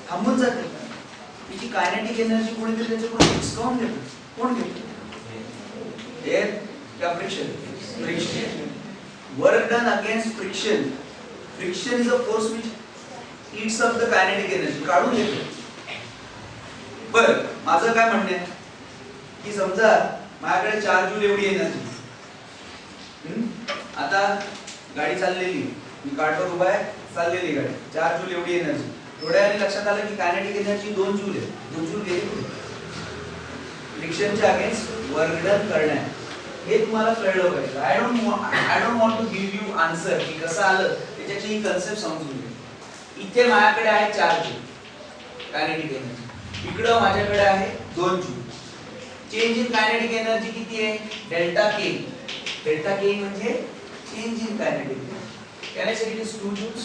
थांबून जाते. तिची कायनेटिक एनर्जी कोणीतरी त्याच्याकडून हिसकावून घेतो. कोण घेतो? एअर या friction? Friction. Work done against friction. Friction is a force which Yeats up the kinetic energy, काढून घेतो. बरं, माझं काय म्हणणं आहे की समजा माझ्याकडे 4 जूल एवढी एनर्जी, आता गाडी चाललेली, मी काठवर उभा आहे, चाललेली गाडी, 4 जूल एवढी एनर्जी. थोड्या वेळाने लक्षात आलं की कायनेटिक एनर्जी 2 जूल आहे. 2 जूल गेली फ्रिक्शनच्या अगेन्स्ट वर्क डन करण्या. हे तुम्हाला कळलं पाहिजे. I don't want to give you answer की कसं आलं, त्याच्याची ही कन्सेप्ट समजून घ्या. इथे माझ्याकडे आहे 4 जूल कायनेटिक एनर्जी, इकडं माझ्याकडे आहे 2 joule. Change in kinetic energy किती आहे? डेल्टा के. डेल्टा के म्हणजे change in kinetic energy. Can I से इट इज 2 जूल्स?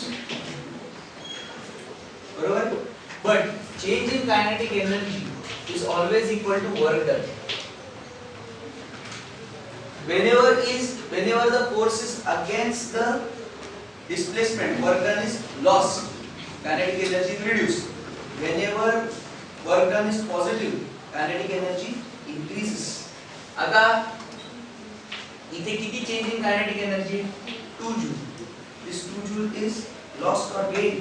बरोबर. But change in kinetic energy is always equal to work done. Whenever the force is against the displacement, work done is lost, kinetic energy is reduced. Whenever work done is positive, kinetic energy increases. आता इथे किती change in kinetic energy? 2 joule. This 2 joule is lost or gained?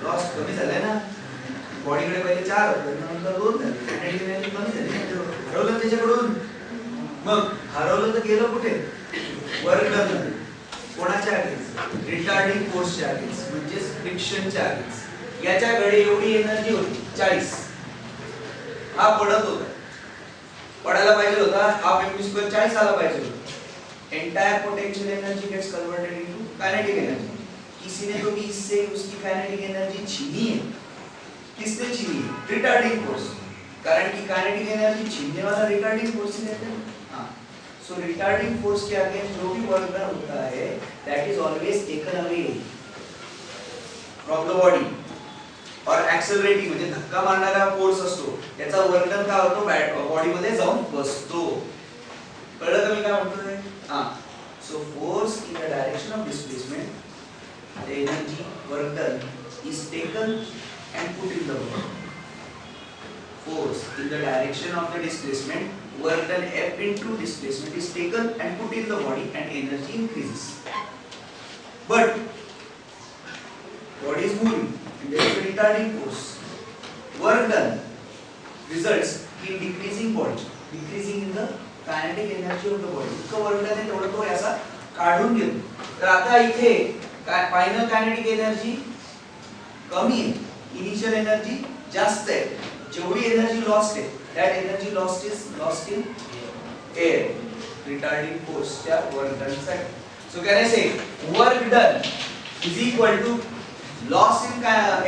Lost. कमी झालाय ना. बॉडीकडे पहिले 4 होते, नंतर 2 झाले. कायनेटिक एनर्जी कमी झाली, हरवलं त्याच्याकडून. मग हरवलं तर गेलं कुठे? वर्क डन मध्ये. कोणाच्या अगेन्स्ट? रिटार्डिंग फोर्सच्या अगेन्स्ट, म्हणजे फ्रिक्शनच्या अगेन्स्ट. याच्याकडे एवढी एनर्जी होती 40. हा पडत होता, पडायला पाहिजे होता, हाफ mv² 40 आला पाहिजे होता. Entire potential energy gets converted into kinetic energy. किसी ने तो भी इससे उसकी कायनेटिक एनर्जी छीनी है. किसने छीनी? Retarding force. कारण कि काइनेटिक एनर्जी छीनने वाला रिटार्डिंग फोर्स ही रहता है. हाँ, सो रिटार्डिंग फोर्स के अगेंस्ट जो भी वर्क डन होता है, that is always taken away from the body. और एक्सेलरेटिंग म्हणजे धक्का मारणारा फोर्स असतो, त्याचा वर्क डन काय होतो? बॉडी मध्ये जाऊन बसतो. कळलं का मी काय म्हणतोय? हां, so force in the direction of displacement, the energy work done is taken and put in the body. Force in the direction of the displacement, work done F into displacement is taken and put in the body and energy increases. But body is moving and there is a retarding force. Work done results in decreasing body, decreasing in the kinetic energy of the body. इतकं work done आहे तेवढं तो याचा काढून घेतो. तर आता इथे फायनल कायनेटिक एनर्जी कमी आहे, इनिशियल एनर्जी जास्त आहे. जेवढी एनर्जी लॉस्ट आहे, that energy lost is lost in air, retarding फोर्सच्या वर्क डन साठी. So can I say work done is equal to loss in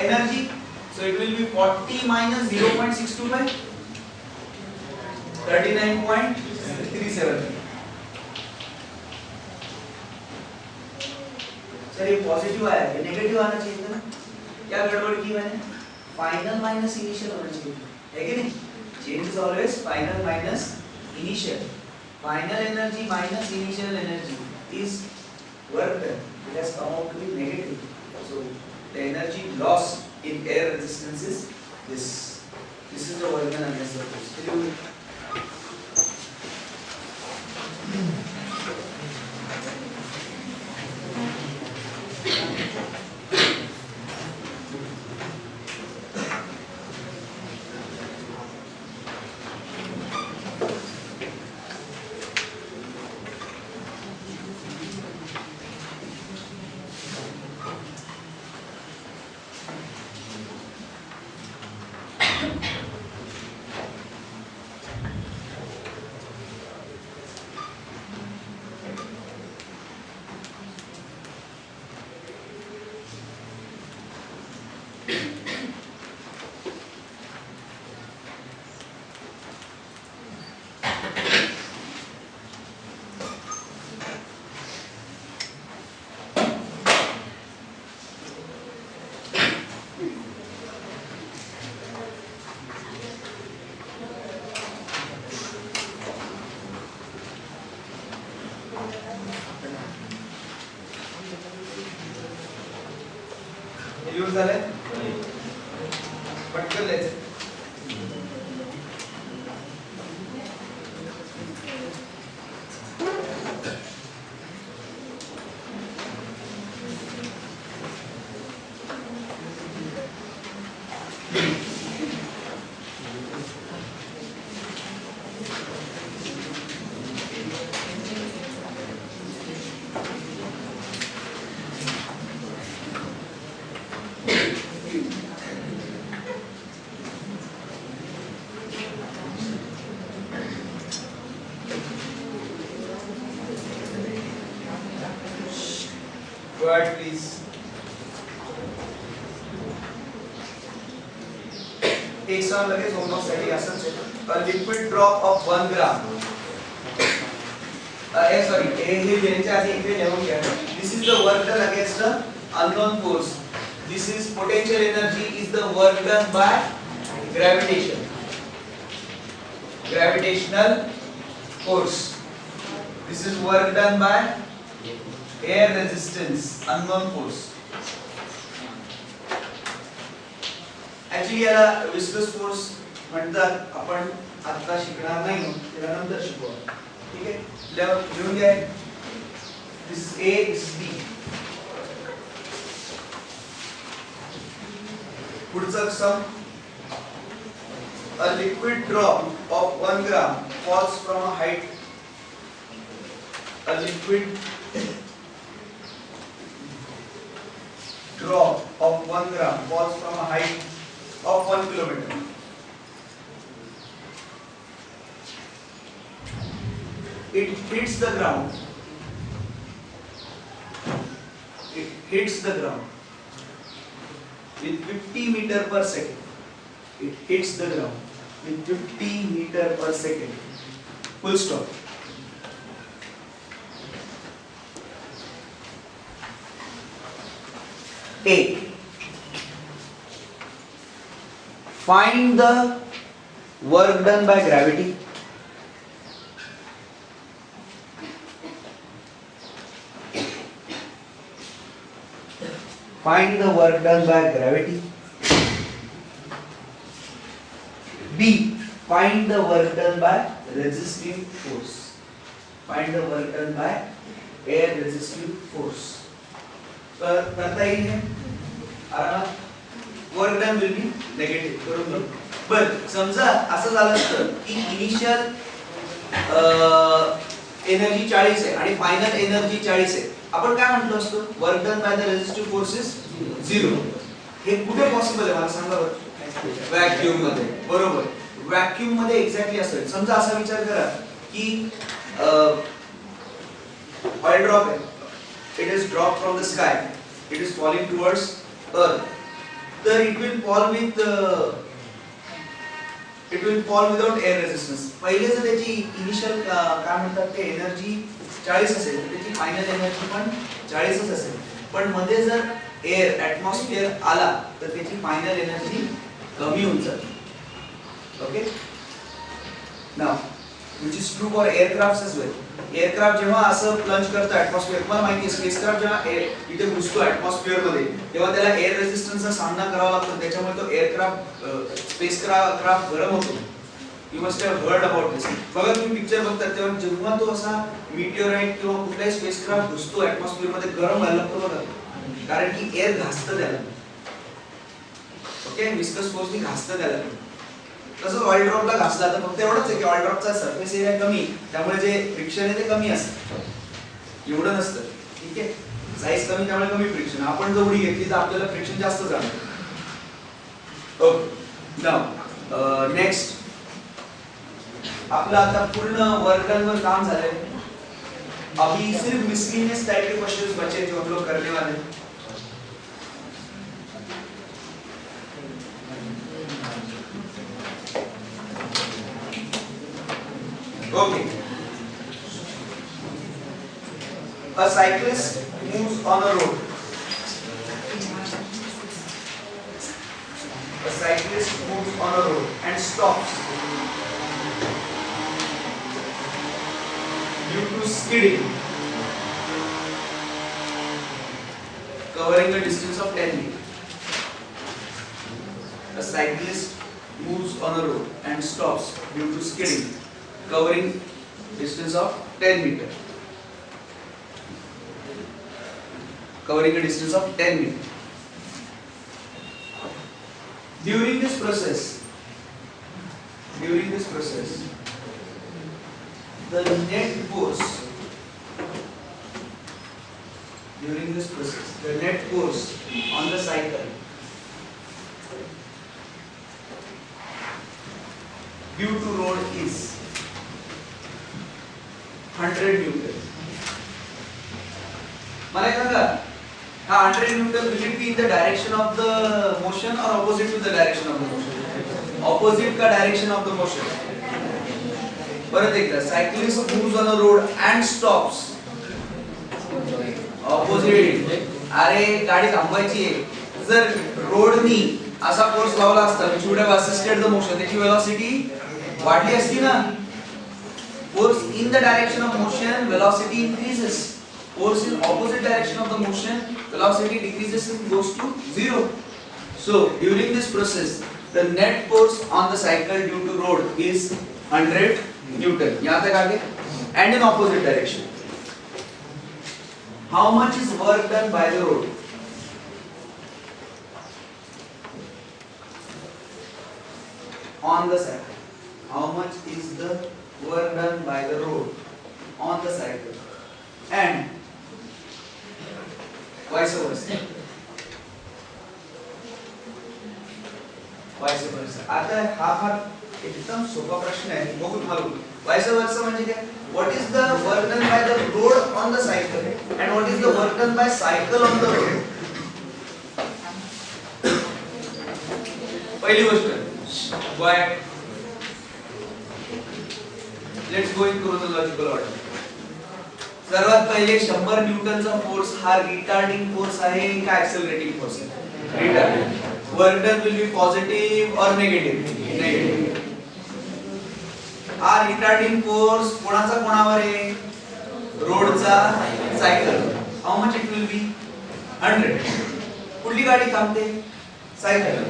energy. So it will be 40 minus 0.625, 39.37. Sir ये positive आया, ये negative आना चाहिए था ना. क्या गड़बड़ की मैंने? फाइनल माइनस इनिशियल होना चाहिए, है कि नहीं? Change is always final minus initial. Final energy minus initial energy is work done. It has come out to be negative. So the energy lost in air resistance is this. This is the work done against the force. लिहून झालंय पटकन लिहायचं Word please. एक सवाल लगे दोनों साठी असंच आहे. A liquid drop of 1 gram. Sorry, हे लिहायचे आधी इकडे लिहून घ्या. This is the work done against the unknown force. This is potential energy is the work done by gravitation. Gravitational force. This is work done by air resistance, unknown force. Actually याला viscous force म्हणतात आपण आता शिकणार नाही त्याला नंतर शिकू ठीक आहे लिहून घ्या this is A this is B पुढचं सम a liquid drop of 1 gram falls from a height a liquid drop of 1 gram falls from a height of 1 kilometer. It hits the ground. It hits the ground with 50 meter per second. It hits the ground with 50 meter per second. Full stop. A. Find the work done by gravity. Find the work done by gravity. B. Find the work done by resistive force. Find the work done by air resistive force. करता येईल हे आरामात work done will B negative बरोबर बर समजा असं झालं असतं की इनिशियल एनर्जी 40 आहे आणि फायनल एनर्जी 40 आहे आपण काय म्हटलं असतो work done by the resistive forces 0 हे कुठे पॉसिबल आहे मला सांगा बरं व्हॅक्यूम मध्ये बरोबर व्हॅक्यूम मध्ये एक्झॅक्टली असं समजा असा विचार करा की ऑइल ड्रॉप आहे it is dropped from the sky it is falling towards earth so it will fall without air resistance पहिले जर त्याची इनिशियल काय म्हणतात ते एनर्जी 40 असेल तर त्याची फायनल एनर्जी पण 40 च असेल पण मध्ये जर एअर ॲटमॉस्फिअर आला तर त्याची फायनल एनर्जी कमी होऊन जाते okay now which is true for aircrafts as well. Aircraft जेव्हा असं प्लंज करतो ॲटमॉस्फिअर मला माहिती आहे स्पेसक्राफ्ट जेव्हा इथे घुसतो ॲटमॉस्फिअर मध्ये तेव्हा त्याला एअर रेझिस्टन्सचा सामना करावा लागतो त्याच्यामुळे तो एअरक्राफ्ट स्पेसक्राफ्ट गरम होतो you must have heard about this बघा तुम्ही पिक्चर बघतात तेव्हा जेव्हा तो असा मीटिओराइट किंवा कुठलाही स्पेसक्राफ्ट घुसतो ॲटमॉस्फिअर मध्ये गरम व्हायला लागतो बघा कारण की एअर घासतं त्याला ओके विस्कस फोर्सनी घासतं त्याला तसं ऑइल ड्रॉपला घासला तर फक्त एवढंच आहे की ऑइल ड्रॉपचा सरफेस एरिया कमी त्यामुळे जे फ्रिक्शन आहे ते कमी असतं एवढं नसतं ठीक आहे साईज कमी त्यामुळे कमी फ्रिक्शन आपण जर उडी घेतली तर आपल्याला फ्रिक्शन जास्त जाणवतं ओके नाउ नेक्स्ट आपलं आता पूर्ण वर्कडनवर काम झालंय अभी सिर्फ मिसलिनियस टाइप के क्वेश्चंस बचे जो हम लोग करने वाले हैं Okay. A cyclist moves on a road. A cyclist moves on a road and stops due to skidding, covering a distance of 10 meters. cyclist moves on a road and stops due to skidding, covering distance of 10 meter. Covering a distance of 10 meter. During this process, the net force on the cycle due to road is 100 Newton. मला सांगा हा 100 Newton will it be in the direction of the motion or opposite to the direction of the motion? Opposite का direction of the motion. परत एकदा cyclist moves on a road and stops. Opposite. अरे गाडी थांबवायची आहे. जर रोडनी असा force लावला असता which would have assisted the motion, त्याची velocity वाढली असती ना. Force in the direction of motion, velocity increases. Force in opposite direction of the motion, velocity decreases and goes to 0. So during this process, the net force on the cycle due to road is 100 Newton. यहाँ तक आगे. And in opposite direction. How much is work done by the road? On the cycle. How much is the work done by the road on the cycle? And vice versa. आता हा फार एकदम सोपा प्रश्न आहे. बघू तुम्हाला. Vice versa म्हणजे काय? What is the work done by the road on the cycle and what is the work done by cycle on the road? पहिली गोष्ट. Why? Let's go in chronological order. सर्वात पहिले 100 न्यूटनचा फोर्स हा retarding force आहे का accelerating force आहे? Retarding. Work done will be positive और नेगेटिव्ह? नेगेटिव्ह. हा रिटार्डिंग फोर्स कोणाचा कोणावर आहे? रोडचा, cycle. How much it will be? 100. कुठली गाडी थांबते? सायकल.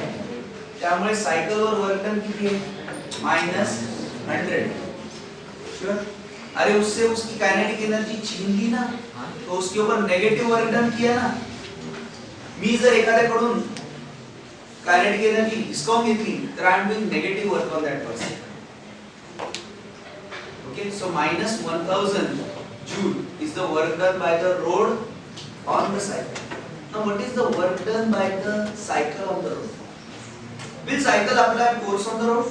त्यामुळे सायकलवर वर्क डन किती आहे? -100. श्योर? अरे उससे उसकी काइनेटिक एनर्जी छीन ली ना, तो उसके ऊपर नेगेटिव वर्क डन किया ना. मी जर एखाद्याकडून काइनेटिक एनर्जी हिसकावून घेतली तर I am doing negative work on that person. Okay, so -1000 joule is the work done by the road on the cycle. Now what is the work done by the cycle on the road? Will cycle apply force on the road?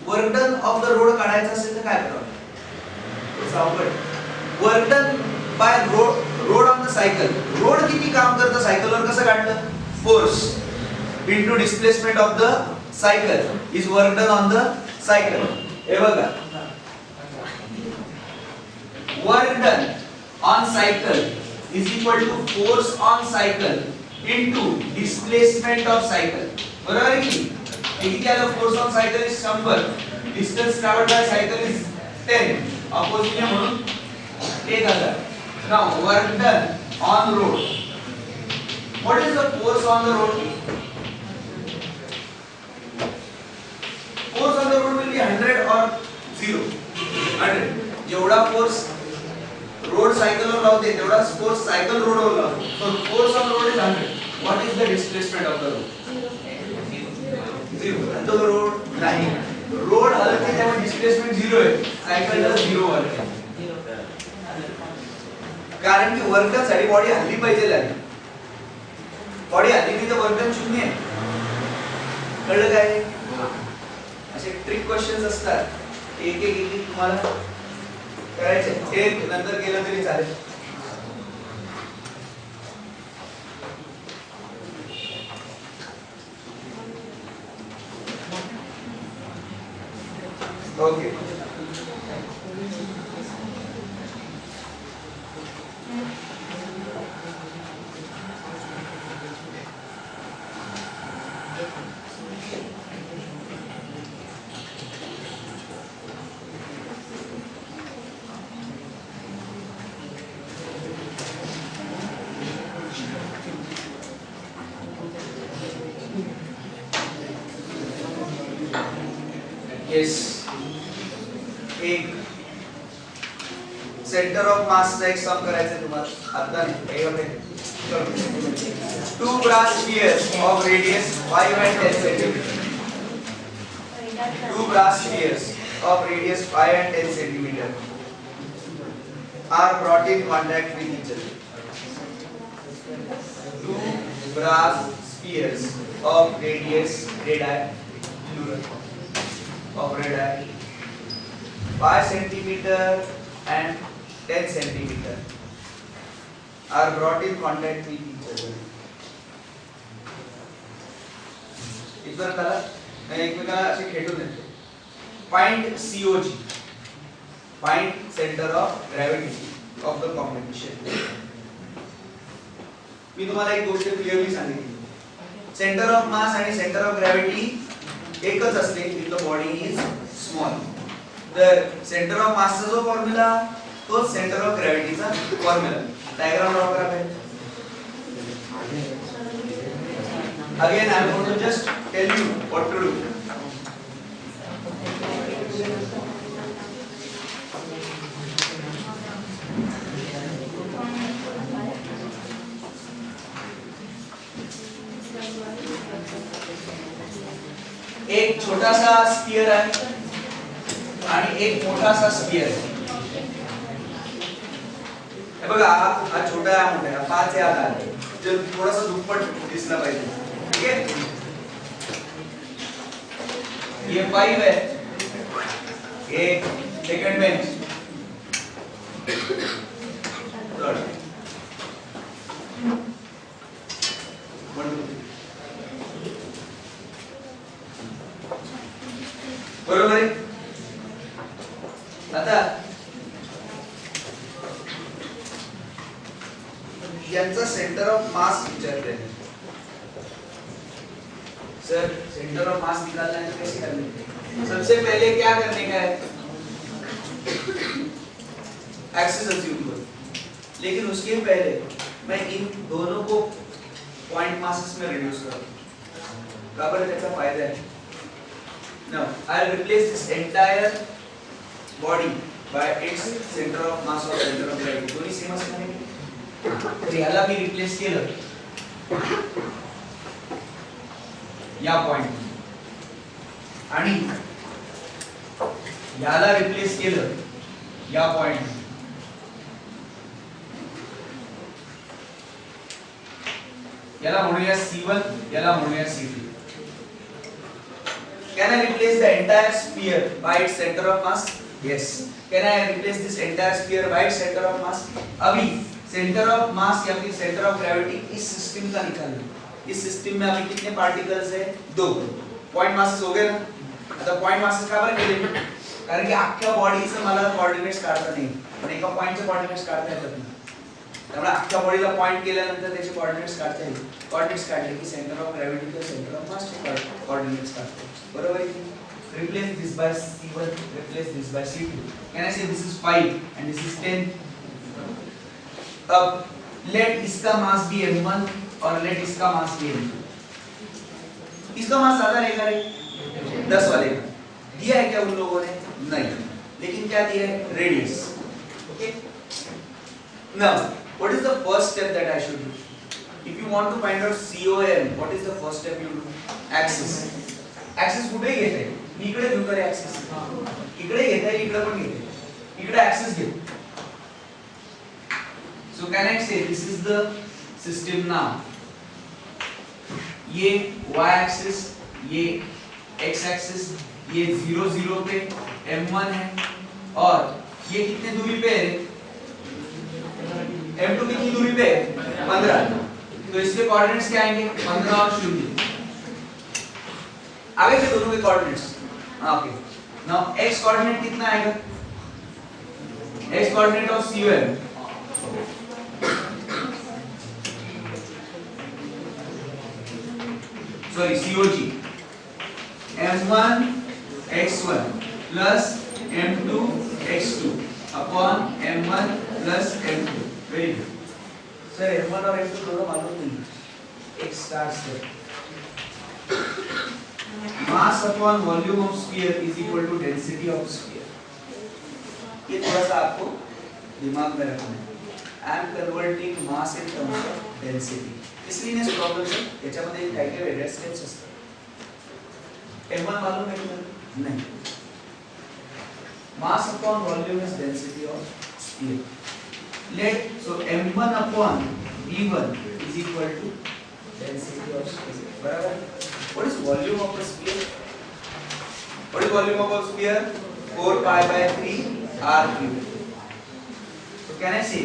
Work done of the road काढायचं असेल तर काय करावं? Work done by road on the cycle. Road किती काम करतं सायकलवर कसं काढलं? Force into displacement of the cycle is work done on the cycle. हे बघा, work done on cycle is equal to force on cycle into displacement of cycle. बरोबर आहे की? किती आलं? Force on cycle is 100. Distance travelled by cycle is 10. Opposite म्हणून 1000. Now work done on road. What is the force on the road? Force on the road will be 100 or 0. 100. जेवढा force road सायकलवर लावते तेवढाच force cycle रोडवर लावते. So force on the road is 100. What is the displacement of the road? 0. तो road नाही. Road हलते त्यामुळे डिस्प्लेसमेंट 0 आहे. सायकलला 0 वर्क आहे. कारण की वर्कडन साठी बॉडी हल्ली पाहिजे लागली. बॉडी हल्ली नाही तर वर्कडन 0 आहे. कळलं काय? असे ट्रिक क्वेश्चन्स असतात. एक तुम्हाला करायचे. हे नंतर केलं तरी चालेल. ओके. यस एक सेंटर ऑफ मासचा एक सम करायचं तुम्हाला आता नाही two brass spheres of radius 5 and 10 centimeter. Two brass spheres of radius 5 and 10 centimeter are brought in contact with each other. Two brass spheres of radius radii 5 centimeter and 10 centimeter are brought in contact with each other. इथपर्यंत आला एकमेकांना असे खेटून येते. Find COG, find center of gravity of the combination. मी तुम्हाला एक गोष्ट clearly सांगितली. Centre of mass आणि सेंटर ऑफ ग्रॅव्हिटी एकच असते if the body is small. तर सेंटर ऑफ मासचा जो फॉर्म्युला तोच सेंटर ऑफ ग्रॅव्हिटीचा फॉर्म्युला. डायग्राम ड्रॉ करा पहिले. Again I am going to just tell you what to do. एक छोटासा स्फियर आहे आणि एक मोठासा स्फियर आहे. हे बघा हा छोटा आहे मोठा आहे 5 आहे आता जे थोडासा दुप्पट दिसला पाहिजे. ठीक है ये 5 है एक सेकंड बेंच थर्ड बरोबर आहे. आता यांचा सेंटर ऑफ मास विचारते हैं. सर सेंटर ऑफ मास निकालना है तो कैसे करना है? सबसे पहले क्या करने का है? एक्सिस अज्यूम करो. लेकिन उसके पहले मैं इन दोनों को पॉइंट मासेस में रिड्यूस करूं. बराबर त्याचा फायदा है. Now I will replace this entire body by its center of mass or center of gravity. दोन्ही सेम असणार आहे. तर याला मी रिप्लेस केलं या पॉइंट आणि याला रिप्लेस केलं या पॉइंट. याला म्हणूया C1 याला म्हणूया C2. Can I replace the entire sphere by its center of mass? Yes. Can I replace this entire sphere by its center of mass? अभी center of mass या फिर center of gravity इस system का निकालना. इस system में अभी कितने पार्टिकल्स है? 2. पॉइंट मासेस हो गए ना. आता पॉइंट मासेस का बरं केले? कारण की अख्ख्या बॉडीचं मला कोऑर्डिनेट्स काढता नाही. पण एका पॉइंटचे कोऑर्डिनेट्स काढता येतात ना. त्यामुळे अख्ख्या बॉडीला पॉइंट केल्यानंतर त्याचे कोऑर्डिनेट्स काढता येईल. कोऑर्डिनेट्स काढले की सेंटर ऑफ ग्रॅव्हिटी किंवा सेंटर ऑफ मासचे कोऑर्डिनेट्स काढतो. बरोबर आहे. Replace this by C1, replace this by C2. Can I say this is 5 and this is 10? अब let इसका मास भी m1 और let इसका मास भी m2. इसका मास ज्यादा रहेगा रे 10 वाले का. दिया है क्या उन लोगों ने? नहीं. लेकिन क्या दिया है? Radius. Okay. Now, what is the first step that I should do? If you want to find out COM, what is the first step you do? Axis. Axis कुठे घेते? मी इकडे घेऊ का रे ऍक्सिस? इकडे घेते इकडे पण घेते. इकडे ऍक्सिस घेऊ. So can I say this is the system now? ये y axis, ये x axis, ये 0 0 पे m1 है और ये कितने दूरी पे है? m2 कितनी दूरी पे है? 15. तो इसके कोऑर्डिनेट्स क्या आएंगे? 15 और 0. आगे के दोनों के coordinates. Okay. Now x coordinate कितना आएगा? x coordinate of COM sorry COG m1 x1 plus m2 x2 upon m1 plus m2. Very good. Sir m1 और m2 दोनों मालूम नहीं. x स्टार्ट से mass upon volume of sphere is equal to density of sphere. ये थोड़ा सा आपको दिमाग में रखना है. I am converting mass in terms of density. इसलिए इस प्रॉब्लम से याच्यामध्ये काय काय वेगळे स्टेप्स असतात. M1 मालूम है तुम्हें? नहीं. Mass upon volume is density of sphere. So M1 upon V1 is equal to density of sphere. बराबर? What is volume of a sphere? What is volume of a sphere? 4 pi by 3 r cube. So can I say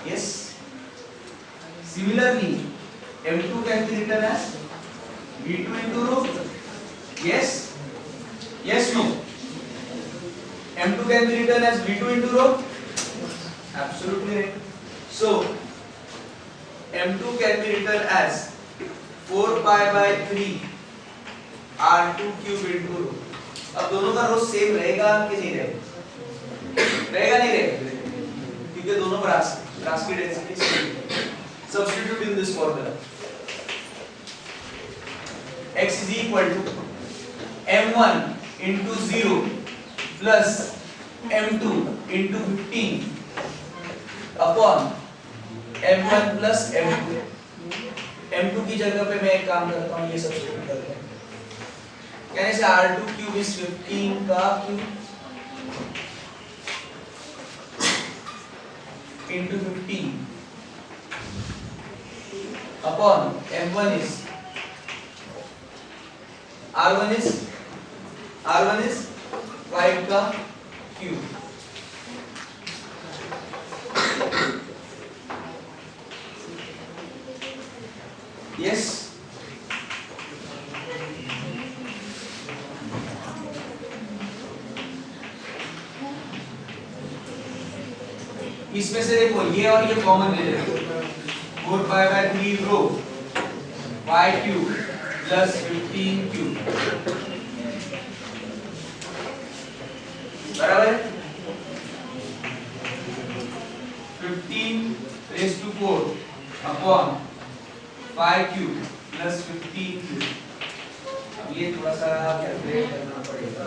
yes? Similarly, M2 can be written as V2 into rho. Yes? Yes, no? M2 can be written as V2 into rho. Absolutely right. So, M2 can be written as 4 pi by 3 R2 cube into rho. अब दोनों का रो same रहेगा कि नहीं रहेगा? रहेगा नहीं रहेगा? क्योंकि दोनों ब्रास की डेंसिटी सेम है. Substitute in this formula. X is equal to M1 into 0 plus M2 into 15 upon M1 plus M2. M2 की जगह पे मैं एक काम करता हूँ, ये सब्स्टिट्यूट करता हूँ. कहने से R2 क्यूब इज 15 का cube into 15 upon M1 is R1 is 5 का क्यूब. Yes. इसमें से देखो ये और ये कॉमन ले लेते हैं. 4 pi by 3 rho 5 cube plus 15 cube बराबर 15 raised to 4 upon 5 cube plus 15 cube. अब ये थोड़ा सा कैलकुलेट करना पड़ेगा.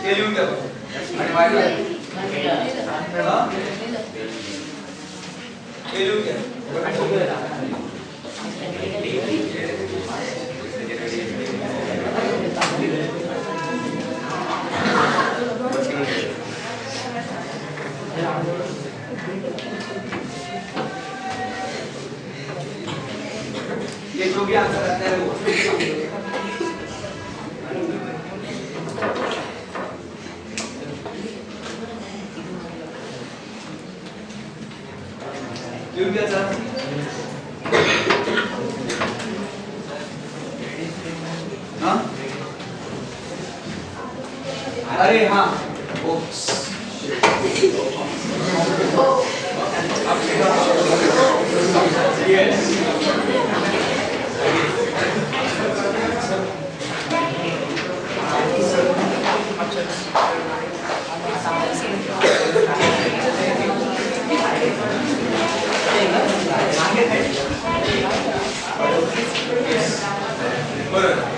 ये लिखूं क्या? डिवाइड बाय हां ये लिखूं क्या? ये जो भी आंसर आता है वो क्यों क्या था? हाँ? अरे हाँ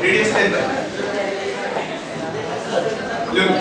रेडियस 10 पर look